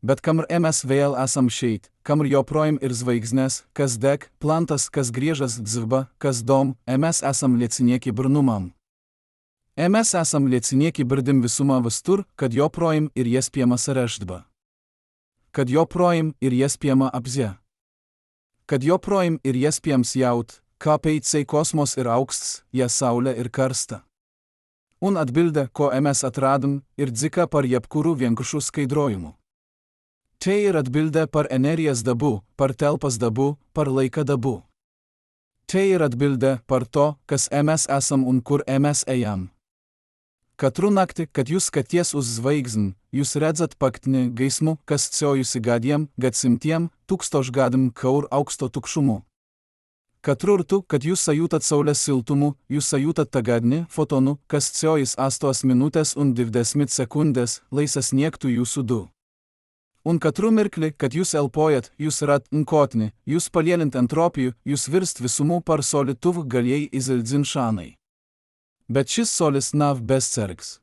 Bet kamr mes vėl esam šeit, kamr jo projim ir zvaigznės, kas deg, plantas, kas griežas dzvba, kas dom, mes esam liecinieki brnumam. Mes esam liecinieki brdim visumą vistur, kad jo projim ir jespiema sareždba. Kad jo projim ir jespiema apzė. Kad jo projim ir jespiems jaut, ką peitsai kosmos ir auksts, jie saulė ir karsta. Un atbilde, ko mes atradom, ir dzika par jebkurų vienkušų skaidrojimų. Tai ir atbilde par energijas dabu, par telpas dabu, par laiką dabu. Tai ir atbilde par to, kas mes esam un kur mes ejam. Katru naktį, kad jūs skaties uz zvaigzn, jūs redzat paktni gaismu, kas ciojusi gadiem, gadsimtiem, tūkstošgadim kaur auksto tukšumu. Katru rtu, kad jūs sajutat saulės siltumu, jūs sajutat tagadni fotonu, kas ciojis 8 minutės un 20 sekundės, laisas niektų jūsų du. Un katru mirkli, kad jūs elpojat, jūs rat nkotni, jūs palielint entropijų, jūs virst visumu par soli tuv galjei izildzin šanai. Bet šis solis nav bezcergs.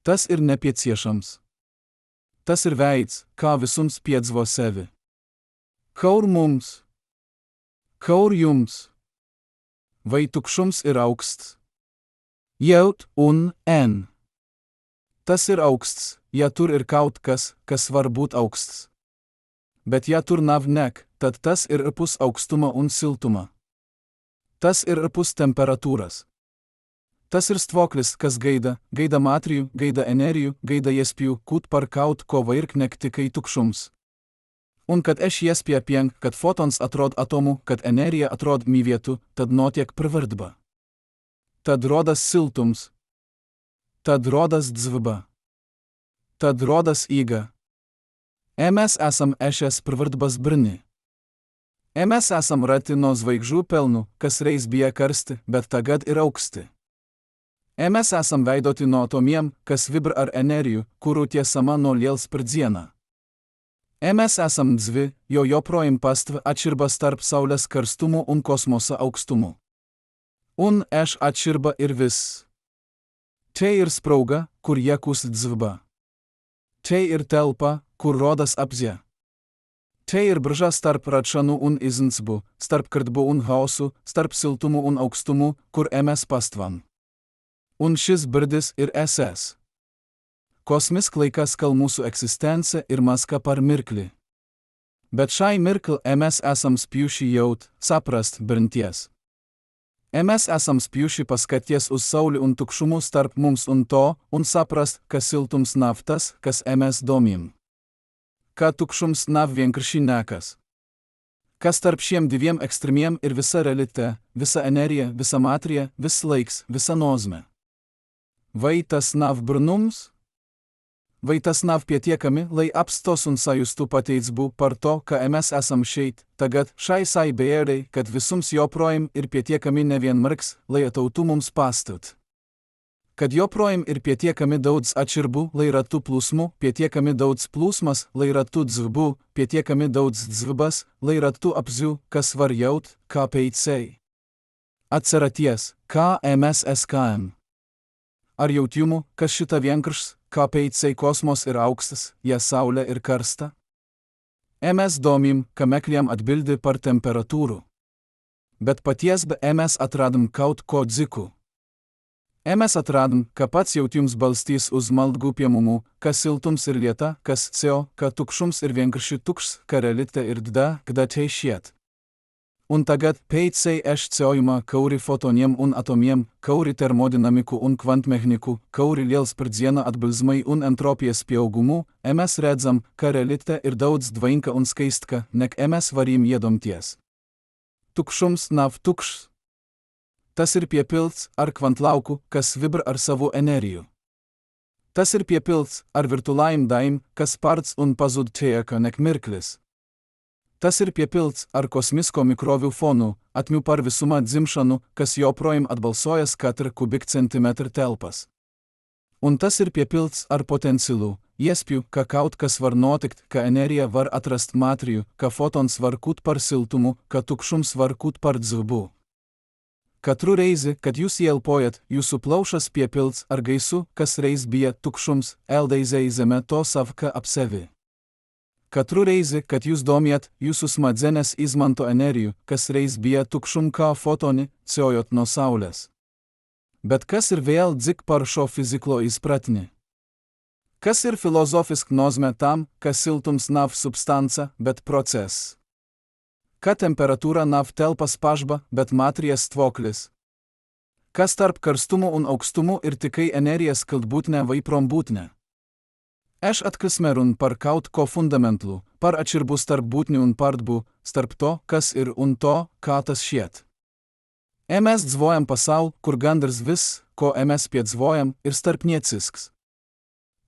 Tas ir nepieciešams. Tas ir veids, ką visums piedzvo sevi. Kaur mums. Kaur jums. Vai tukšums ir auksts. Jaut un en. Tas ir auksts, ja tur ir kaut kas, kas var būt auksts. Bet ja tur nav nek, tad tas ir pus aukstuma un siltuma. Tas ir pus temperatūras. Tas ir stvoklis, kas gaida matrijų, gaida energijų, gaida jespijų, kūt par kaut ko vairk nek tikai tukšums. Un kad jespija pieng, kad fotons atrod atomų, kad energija atrod mi vietų, tad notiek pravardba. Tad rodas siltums. Tad rodas dzvba. Tad rodas įga. Mes esam ešes pravardbas brni. Mes esam rati nuo zvaigždžių pelnų, kas reis bija karsti, bet tagad ir auksti. Mes esam veidoti nuo atomiem, kas vibr ar energijų, kurių tiesama nuo liels per dieną. Mes esam dzvi, jo projim pastv atširbas tarp saulės karstumų un kosmoso aukštumų. Un atširba ir vis. Tai ir sprauga, kur jekus dzvba. Tai ir telpa, kur rodas apzė. Tai ir brža starp Radšanu un Izinsbu, starp Kardbu un Haosu, starp siltumu un aukstumu, kur MS pastvan. Un šis birdis ir SS. Kosmis klaikas kal mūsų egzistencija ir maska par mirklį. Bet šai mirkl mes esam spjūši jaut, saprast, brinties. Mes esam spjūši paskaties uz saulį un tukšumu starp mums un to, un saprast, kas siltums naftas, kas mes domim. Ką tukšums nav vienkarši nekas. Kas tarp šiem diviem ekstremiem ir visa realite, visa energija, visa matrija, vis laiks, visa nozme. Vai tas nav brunums? Vai tas nav pietiekami, lai apstos un sajustų pateicbu par to, ka mes esam šeit, tagad šai sai bėrai, kad visums joprojim ir pietiekami ne vien marks, lai atautų mums pastut. Kad joprojim ir pietiekami daudz atširbų, lai ratų plūsmų, pietiekami daudz plūsmas, lai ratų dzvbų, pietiekami daudz dzvbas, lai ratų apzių, kas var jaut, ką peicei. Atsiraties, ką MSSKM. Ar jautimu, kas šita vienkaršs, ką peicei kosmos ir aukstas, jie saulė ir karsta? MS domim, ka mekliam atbildi par temperatūrų. Bet paties be MS atradom kaut ko dziku. MS atradom, ka pats jautims balstys uz maldgų piemumų, kas siltums ir lieta, kas CO, ka tukšums ir vienkarši tukšs, ka realite ir dda, kda teišiet. Un tagad peicei ceojumą kauri fotoniem un atomiem, kauri termodinamiku un kvantmechniku, kauri liels per dieną atbilzmai un entropijas pieaugumų, mes redzam, ka realite ir daudz dvainka un skaistka, nek mes varim iedomties. Tukšums nav tukšs. Tas ir piepilts ar kvantlauku, kas vibra ar savo energiju. Tas ir piepilts ar virtualaim daim, kas parts un pazud tieka nek mirklis. Tas ir piepilts ar kosmisko mikrovių fonų, atmiu par visumą dzimšanų, kas joprojim atbalsojas katr kubikcentimetr telpas. Un tas ir piepilts ar potencialų, jespiu, ka kaut kas var notikt, ka energija var atrast matrijų, ka fotons var kūt par siltumu, ka tukšums var kūt par dzvbu. Katru reizi, kad jūs įelpojat, jūsų plaušas piepilts ar gaisu, kas reiz bija tukšums, eldeizei zeme to savka apsevi. Katru reizi, kad jūs domiet, jūsų smadzenes izmanto energijų, kas reiz bija tukšum kā fotoni, ciojot nuo saulės. Bet kas ir vėl dzik par šio fiziklo izpratni? Kas ir filozofisk nozme tam, kas siltums nav substanca, bet proces? Ka temperatūra nav telpas pažba, bet matrijas tvoklis? Kas tarp karstumu un aukstumu ir tikai energijas kildbūtne vai prombūtne? Aš atkasmerun par kaut ko fundamentlų, par atširbų starp būtnių un partbų, starp to, kas ir un to, ką tas šiet. Mes dzvojam pasaul, kur gandrs vis, ko mes piedzvojam, ir starp niecisks.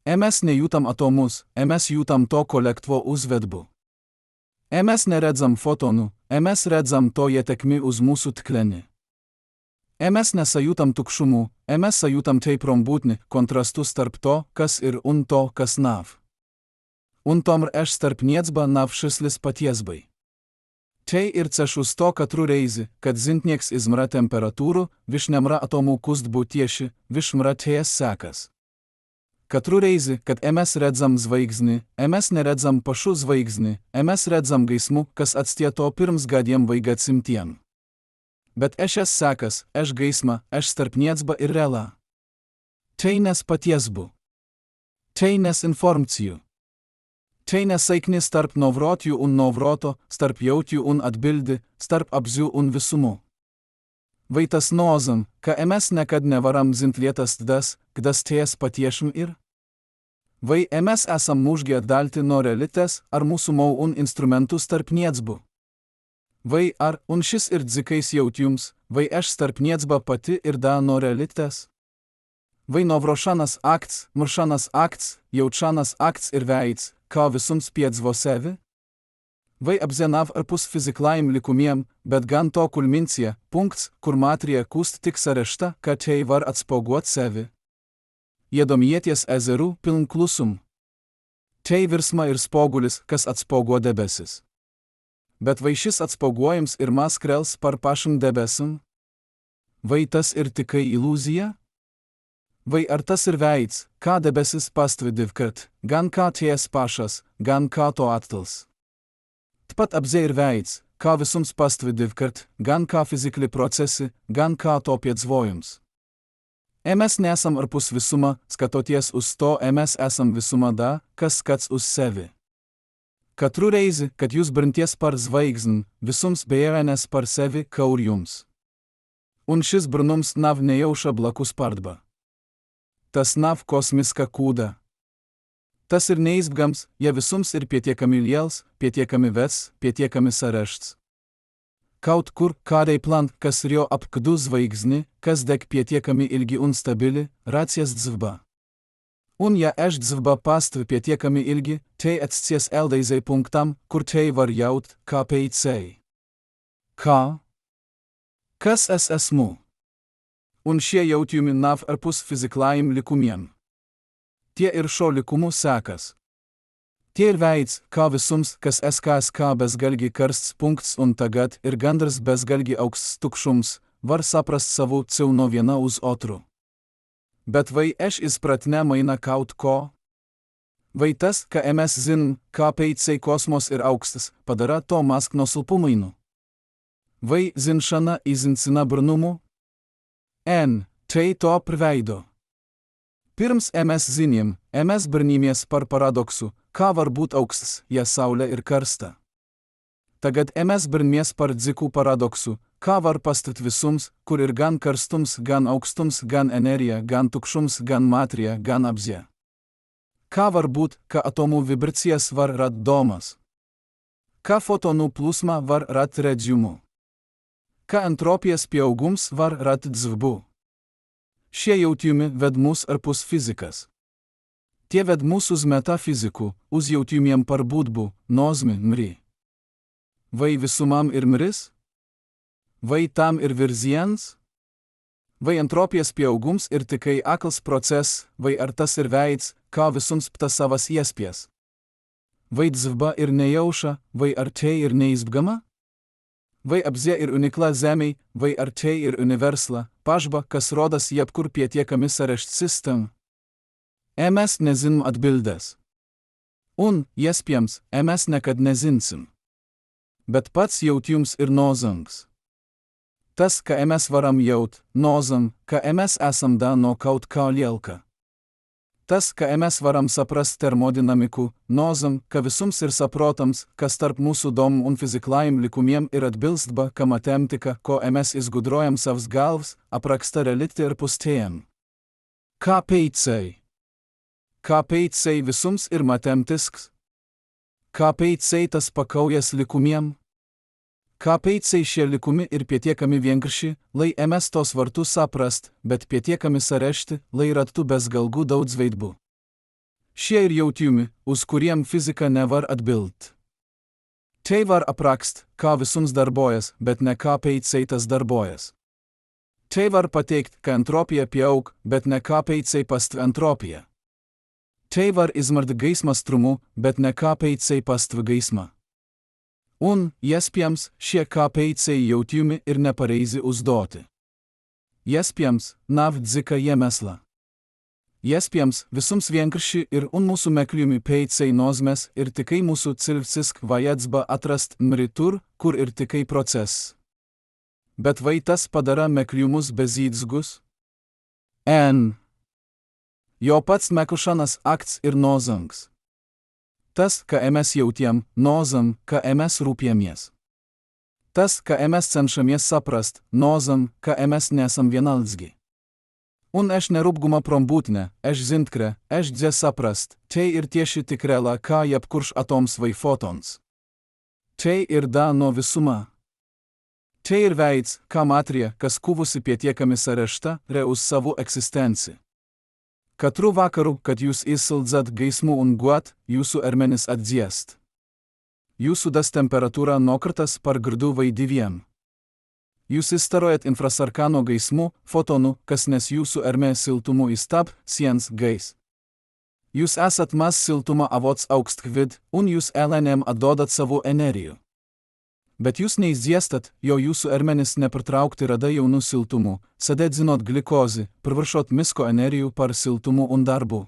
Mes nejūtam atomus, mes jūtam to kolektvo uzvedbu. Mes neredzam fotonų, mes redzam to ietekmi uz mūsų tkleni. Mes nesajūtam tukšumų, mes sajūtam tai prombūtni, kontrastus tarp to, kas ir un to, kas nav. Un tomr aš starp niecba nav šislis patiesbai. Tai ir cešus to katru reizi, kad zintnieks izmra temperatūrų, viš nemra atomų kustbų tieši, viš mra ties sekas. Katru reizi, kad mes redzam zvaigzni, mes neredzam pašu zvaigzni, mes redzam gaismu, kas atstieto pirms gadiem vai gadsimtiem. Bet es sekas, aš gaisma, aš starp niecba ir realą. Tai nes patiesbu. Tai nes informacijų. Tai nesaikni starp novrotijų un novroto, starp jautijų un atbildi, starp apzių un visumu. Vai tas nozam, ka mes nekad nevaram zint lietas tdas, kdas ties patiešim ir? Vai mes esam mūžgi atdalti nuo realites, ar mūsų mau un instrumentų starp niecbu? Vai ar, un šis ir dzikais jautjums, vai aš starp niecba pati ir da nuo realites? Vai novrošanas akts, muršanas akts, jautšanas akts ir veids, kā visums piedzvo sevi? Vai apzenav arpus fiziklaim likumiem, bet gan to kulmincija, punkts, kur matrija kust tik sarešta, kad tai var atspoguot sevi? Iedomieties ezerų piln klusum. Tai virsma ir spogulis, kas atspoguo debesis. Bet vai šis atspoguojams ir maskrels par pašam debesim? Vai tas ir tikai iliuzija? Vai ar tas ir veids, ką debesis pastvi divkart, gan kā ties pašas, gan kā to attils? pat apzē ir veids, kā visums pastuvi divkart, gan kā fizikli procesi, gan kā to piedzīvojums. Mēs neesam ārpus visuma, skatoties uz to, mēs esam visumā, kas skats uz sevi. Katru reizi, kad jūs brinties par zvaigzni, visums bēvēnēs par sevi caur jums. Un šis brunums nav nejauša blakus pārdaba. Tas nav kosmiska kūda. Tas ir neizbēgams, ja visums ir pietiekami liels, pietiekami vecs, pietiekami sarežģīts. Kaut kur kādai plant, kas ir jau apkadu zvaigzni, kas deg pietiekami ilgi un stabili, rācies dzīvība. Un ja dzīvība pastuvi pietiekami ilgi, tai atscies eldēzai punktam, kur tai var jaut, kāpēc. Kā? Kas es esmu? Un šie jautījumi nav ārpus fiziklājiem likumiem. Tie ir šo likumu sekas. Tie ir veids, kā visums, kas kā bezgalīgi karsts punkts un tagad ir gandrīz bezgalīgi augsts tukšums, var saprast savu ceļu no viena uz otru. Bet vai izpratne maina kaut ko? Vai tas, ka mēs zinām, kāpēc kosmos ir augsts, padara to mazāk noslēpumainu? Vai zināšana iznīcina brunumu? Tai to priveido. Pirms mēs zinām, mēs brīnāmies par paradoksu, kā var būt augsts, ja saule ir karsta. Tagad mēs brīnamies par dziku paradoksu, kā var pastāvēt visums, kur ir gan karstums, gan augstums, gan enerģija, gan tukšums, gan materija, gan apziņa. Kā var būt, ka atomu vibrācijas var radīt domas? Kā fotonu plūsma var radīt redzējumu? Kā entropijas pieaugums var radīt dzīvību? Šie jautājumi ved mūs ārpus fizikas. Tie ved mūs uz metafiziku, uz jautājumiem par būtību, nozīmi, mri. Vai visumam ir mris? Vai tam ir virziens? Vai entropijas pieaugums ir tikai akls process, vai ar tas ir veids, kā visums pta savas iespējas? Vai dzīvība ir nejauša, vai ar tai ir neizbēgama? Vai apziņa ir unikla Zemē, vai ar tai ir universāla, pašba, kas rodas jebkur pietiekami sarežģīta sistēma? Mēs nezinām atbildes. Un, iespējams, mēs nekad nezināsim. Bet pats jautājums ir nozīmīgs. Tas, ka mēs varam jaut, nozīmē, ka mēs esam no kaut kā lielāka. Tas, ka mēs varam saprast termodinamiku, nozīmē, ka visums ir saprotams, ka starp mūsu domu un fiziklājiem likumiem ir atbilstība, ka matematika, ko mēs izgudrojam savas galvas, apraksta realitāti ārpus tiem. Kāpēc? Kāpēc visums ir matematisks? Kāpēc tas pakaujas likumiem? Kāpēc šie likumi ir pietiekami vienkārši, lai mēs tos varētu saprast, bet pietiekami sarežģīti, lai radtu bezgalīgu daudzveidību? Šie ir jautājumi, uz kuriem fizika nevar atbildēt. Tai var aprakstīt, kā visums darbojas, bet ne kāpēc tas darbojas. Tai var pateikt, ka entropija pieaug, bet ne kāpēc pastāv entropija. Tai var izmērt gaismas strumu, bet ne kāpēc pastāv gaisma. Un, iespējams, šie kāpēc jautājumi ir nepareizi uzdoti. Iespējams, nav dzika iemesla. Iespējams, visums vienkārši ir un mūsu meklējumi pēc nozīmes ir tikai mūsu cilvēciska vajadzība atrast mri tur, kur ir tikai process. Bet vai tas padara meklējumus bezjēdzīgus? Jo pats meklēšanas akts ir nozīmīgs. Tas, ka mēs jautājam, nozīmē, ka mēs rūpējamies. Tas, ka mēs cenšamies saprast, nozīmē, ka mēs neesam vienaldzīgi. Un nerūpguma prombūtne, zinu, ka dzē saprast, tai ir tieši tik reāla kā jebkurš atoms vai fotons. Tai ir no visuma. Tai ir veids, kā materija, kas kuvusi pietiekami sarežģīta, re uz savu eksistenci. Katru vakaru, kad jūs izsildzat gaismu un guat, jūsu ķermenis atdziest. Jūsu temperatūra nokrtas par gradu vai diviem. Jūs izstarojat infrasarkano gaismu, fotonu, kas nes jūsu ķermeņa siltumu istab, sienas gais. Jūs esat maz siltuma avots augstvidē, un jūs ēlēniem atdodat savu enerģiju. Bet jūs neizdziestat, jo jūsu ķermenis nepārtraukti rada jaunu siltumu, sadedzinot glikozi, pārvēršot misko enerģiju par siltumu un darbu.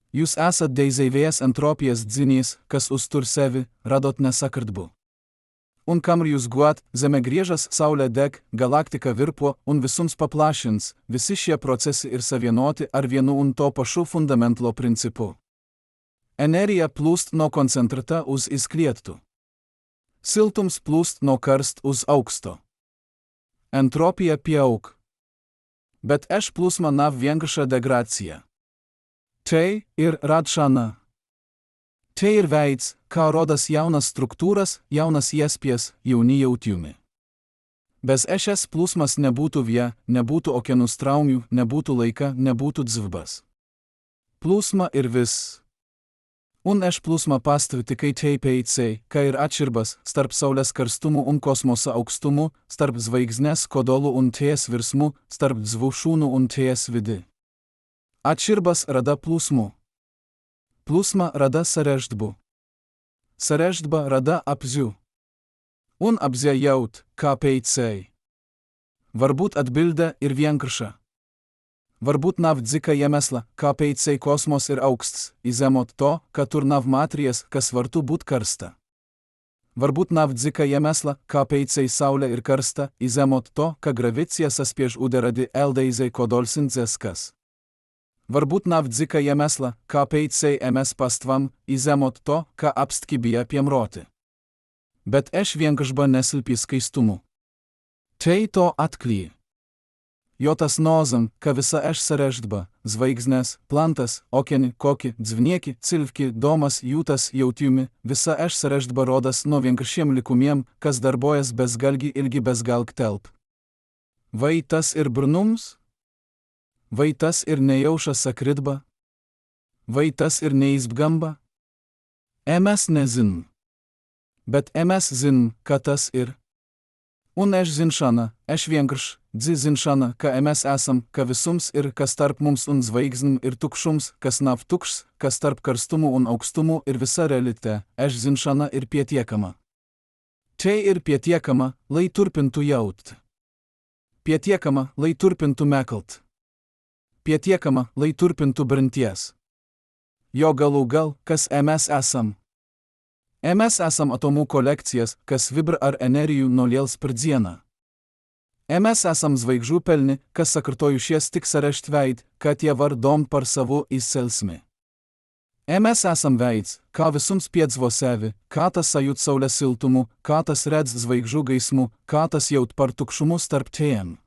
Jūs esat deizēvėjas entropijas dzinys, kas uztur sevi, radot nesakartbu. Un kamr jūs guot, zeme griežas, saulė deg, galaktika virpo, un visums paplašins, visi šie procesi ir savienoti ar vienu un to pašu fundamentlo principu. Energija plūst nuo koncentrata uz izkliettu. Siltums plūst nuo karst uz auksto. Entropija pieaug. Bet eš plūsma nav vienkārša degradacija. Tai ir radšana. Tai ir veids, kā rodas jaunas struktūras, jaunas iespējas, jauni jautījumi. Bez ešes plūsmas nebūtu nebūtų okeanų straumjų, nebūtų laika, nebūtų dzvbas. Plūsma ir viss. Un eš plūsma pastovi tikai TPC, kai ir atširbas starp saulės karstumų un kosmoso aukštumų, starp zvaigznės kodolų un ties virsmų, starp dzvušūnų un ties vidi. Atširbas rada plūsmų. Plūsma rada sareždbu. Sareždba rada apziu. Un apzia jaut, KPC. Varbūt atbilde ir vienkārša. Varbūt nav dzika iemesla, KPC kosmos ir augsts, izemot to, ka tur nav matrijas, kas vartų būt karsta. Varbūt nav dzika iemesla, KPC saulė ir karsta, izemot to, ka gravicija saspiež uderadi eldeizei kodolsindzeskas. Varbūt nav dzika iemesla, KPC ms pastvam, izemot to, ka apstkibija piemroti. Bet eš vienkāršba nesilpi skaistumu. Tai to atklīja. Jo tas nozam, ka visa eš sareždba, zvaigznės, plantas, okeani, koki, dzvnieki, cilvki, domas, jūtas, jautījumi, visa eš sareždba rodas nuo vienkāršiem likumiem, kas darbojas bezgalgi ilgi bezgalg telp. Vai tas ir brunums? Vai tas ir nejauša sakritba? Vai tas ir neizbgamba? Mes nezin. Bet mes zin, ka tas ir. Un eš zinšana, eš vienkārš, zinšana, ka mes esam, ka visums ir kas tarp mums un zvaigznim ir tukšums, kas nav tukšs, kas tarp karstumų un aukštumų ir visa realite, eš zinšana ir pietiekama. Tai ir pietiekama, lai turpintų jaut. Pietiekama, lai turpintų mekalt. Pietiekama, lai turpintų branties. Jo galų gal, kas mes esam. Mes esam atomų kolekcijas, kas vibra ar energijų noliels per dieną. Mes esam zvaigždžių pelni, kas sakartojušies tik sarežt veid, kad jie vardom par savo įselsmi. Mes esam veids, ką visums piedzvo sevi, ką tas sajūt saulės siltumu, ką tas redz zvaigždžių gaismu, ką tas jaut par tukšumus tarp tiem.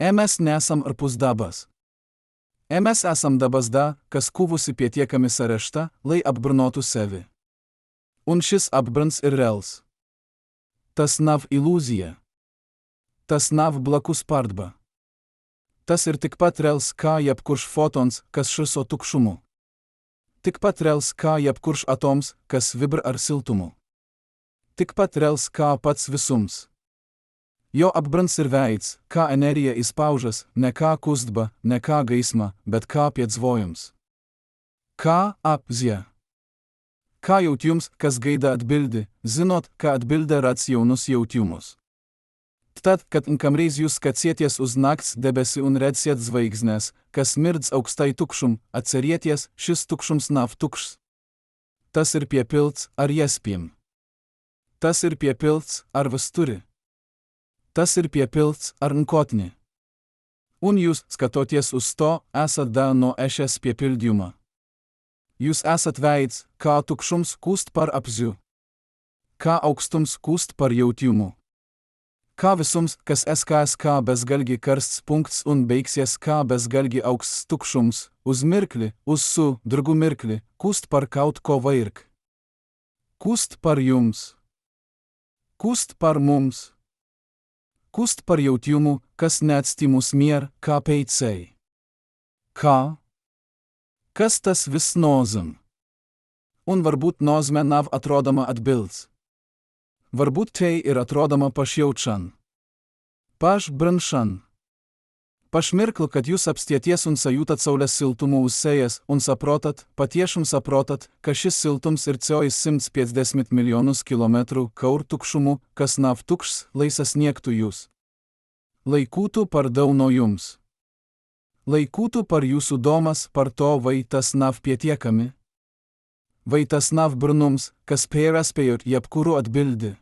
Mes nesam arpus dabas. Mes esam dabasda, kas kuvusi pietiekami sarešta, lai apbrnotų sevi. Un šis apbrans ir reals. Tas nav ilūzija. Tas nav blakus pardba. Tas ir tik pat reals, kā jebkurš fotons, kas šviso tukšumu. Tik pat reals, kā jebkurš atoms, kas vibra ar siltumu. Tik pat reals, kā pats visums. Jo apbrans ir veids, kā energija izpaužas, ne kā kustba, ne kā gaisma, bet kā piedzvojums. Kā apzia. Kā jautījums, kas gaida atbildi, zinot, ka atbilde rats jaunus jautījumus. Tad, kad kamreiz jūs skacieties uz nakts debesi un redsiet zvaigznes, kas mirdz augstai tukšum, atcerieties, šis tukšums nav tukšs. Tas ir piepilds ar jespim. Tas ir piepilds ar vasturi. Tas ir piepilds ar nkotni. Un jūs, skatoties uz to, esat da nuo ešes piepildījumą. Jūs esat veids, ką tukšums kūst par apziu. Ką aukstums kūst par jautijumu. Ką visums, kas SKSK bezgalgi karsts punkts un beigsies ką bezgalgi augsts tukšums, uz mirkli, uz su, drugu mirkli, kūst par kaut ko vairk. Kūst par jums. Kūst par mums. Kūst par jautijumu, kas neatstimus mier, KPC. Ką? Kas tas vis nozam? Un varbūt nozme nav atrodama atbilds. Varbūt tai ir atrodama pašjaučan. Pašbranšan. Pašmirkl, kad jūs apstieties un sajūtat saulės siltumu užsėjas un saprotat, patiešum saprotat, ka šis siltums ir ciois 150 milijonus kilometrų kaur tukšumu, kas nav tukšs, lai sasniegtų jūs. Laikūtų par daug nuo jums. Laikūtų par jūsų domas par to vai tas nav pietiekami? Vai tas nav brunums, kas pēras pējot jebkuru atbildi?